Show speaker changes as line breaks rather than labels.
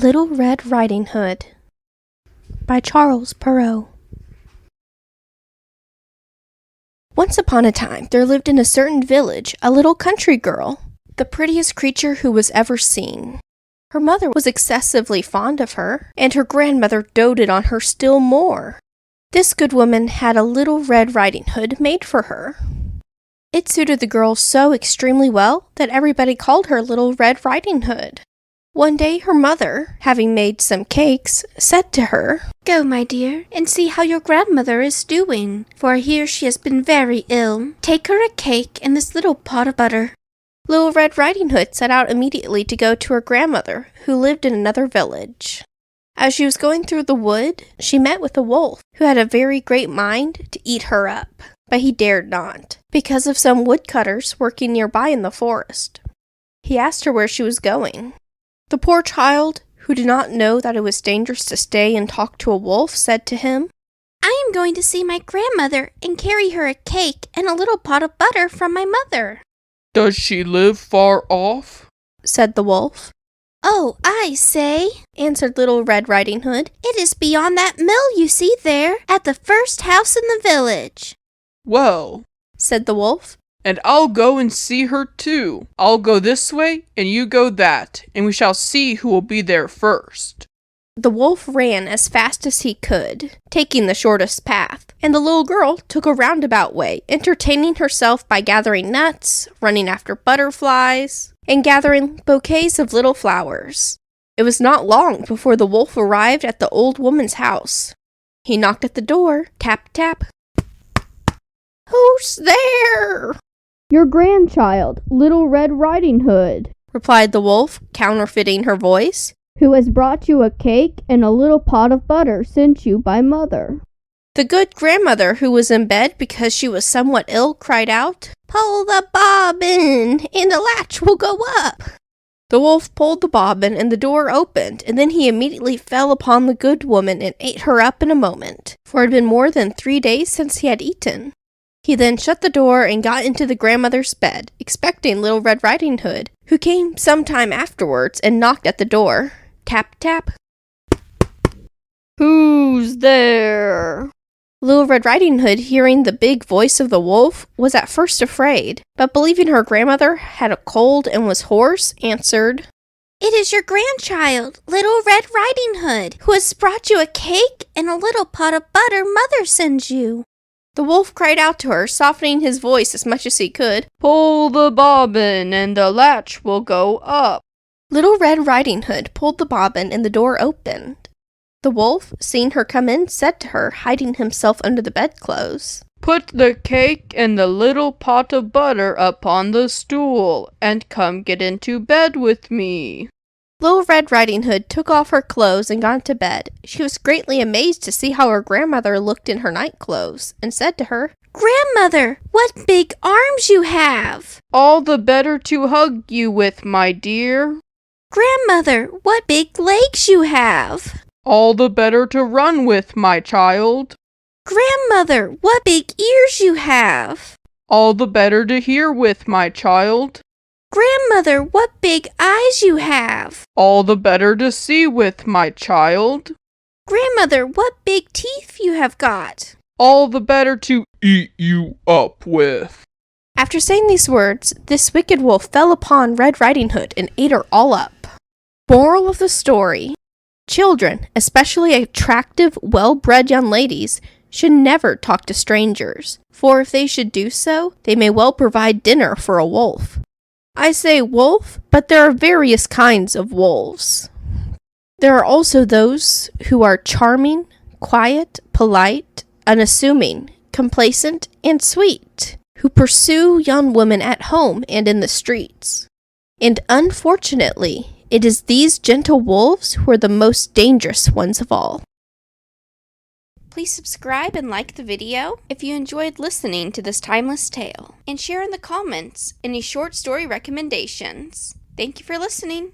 Little Red Riding Hood by Charles Perrault. Once upon a time, there lived in a certain village a little country girl, the prettiest creature who was ever seen. Her mother was excessively fond of her, and her grandmother doted on her still more. This good woman had a little red riding hood made for her. It suited the girl so extremely well that everybody called her Little Red Riding Hood. One day her mother, having made some cakes, said to her,
"Go, my dear, and see how your grandmother is doing, for I hear she has been very ill. Take her a cake and this little pot of butter."
Little Red Riding Hood set out immediately to go to her grandmother, who lived in another village. As she was going through the wood, she met with a wolf, who had a very great mind to eat her up, but he dared not, because of some woodcutters working nearby in the forest. He asked her where she was going. The poor child, who did not know that it was dangerous to stay and talk to a wolf, said to him,
"I am going to see my grandmother and carry her a cake and a little pot of butter from my mother."
"Does she live far off?"
said the wolf.
"Oh, I say,"
answered Little Red Riding Hood,
"it is beyond that mill you see there, at the first house in the village."
"Well,"
said the wolf,
"and I'll go and see her too. I'll go this way, and you go that, and we shall see who will be there first."
The wolf ran as fast as he could, taking the shortest path, and the little girl took a roundabout way, entertaining herself by gathering nuts, running after butterflies, and gathering bouquets of little flowers. It was not long before the wolf arrived at the old woman's house. He knocked at the door, tap, tap. "Who's there?"
"Your grandchild, Little Red Riding Hood,"
replied the wolf, counterfeiting her voice,
"who has brought you a cake and a little pot of butter sent you by mother."
The good grandmother, who was in bed because she was somewhat ill, cried out, "Pull the bobbin, and the latch will go up." The wolf pulled the bobbin, and the door opened, and then he immediately fell upon the good woman and ate her up in a moment, for it had been more than 3 days since he had eaten. He then shut the door and got into the grandmother's bed, expecting Little Red Riding Hood, who came some time afterwards and knocked at the door. Tap, tap.
"Who's there?"
Little Red Riding Hood, hearing the big voice of the wolf, was at first afraid, but believing her grandmother had a cold and was hoarse, answered,
"It is your grandchild, Little Red Riding Hood, who has brought you a cake and a little pot of butter mother sends you."
The wolf cried out to her, softening his voice as much as he could,
"Pull the bobbin, and the latch will go up."
Little Red Riding Hood pulled the bobbin, and the door opened. The wolf, seeing her come in, said to her, hiding himself under the bedclothes,
"Put the cake and the little pot of butter upon the stool, and come get into bed with me."
Little Red Riding Hood took off her clothes and got into bed. She was greatly amazed to see how her grandmother looked in her night clothes, and said to her,
"Grandmother, what big arms you have!"
"All the better to hug you with, my dear."
"Grandmother, what big legs you have!"
"All the better to run with, my child."
"Grandmother, what big ears you have!"
"All the better to hear with, my child."
"Grandmother, what big eyes you have!"
"All the better to see with, my child."
"Grandmother, what big teeth you have got!"
"All the better to eat you up with."
After saying these words, this wicked wolf fell upon Red Riding Hood and ate her all up. Moral of the story: children, especially attractive, well-bred young ladies, should never talk to strangers, for if they should do so, they may well provide dinner for a wolf. I say wolf, but there are various kinds of wolves. There are also those who are charming, quiet, polite, unassuming, complacent, and sweet, who pursue young women at home and in the streets. And unfortunately, it is these gentle wolves who are the most dangerous ones of all. Please subscribe and like the video if you enjoyed listening to this timeless tale, and share in the comments any short story recommendations. Thank you for listening.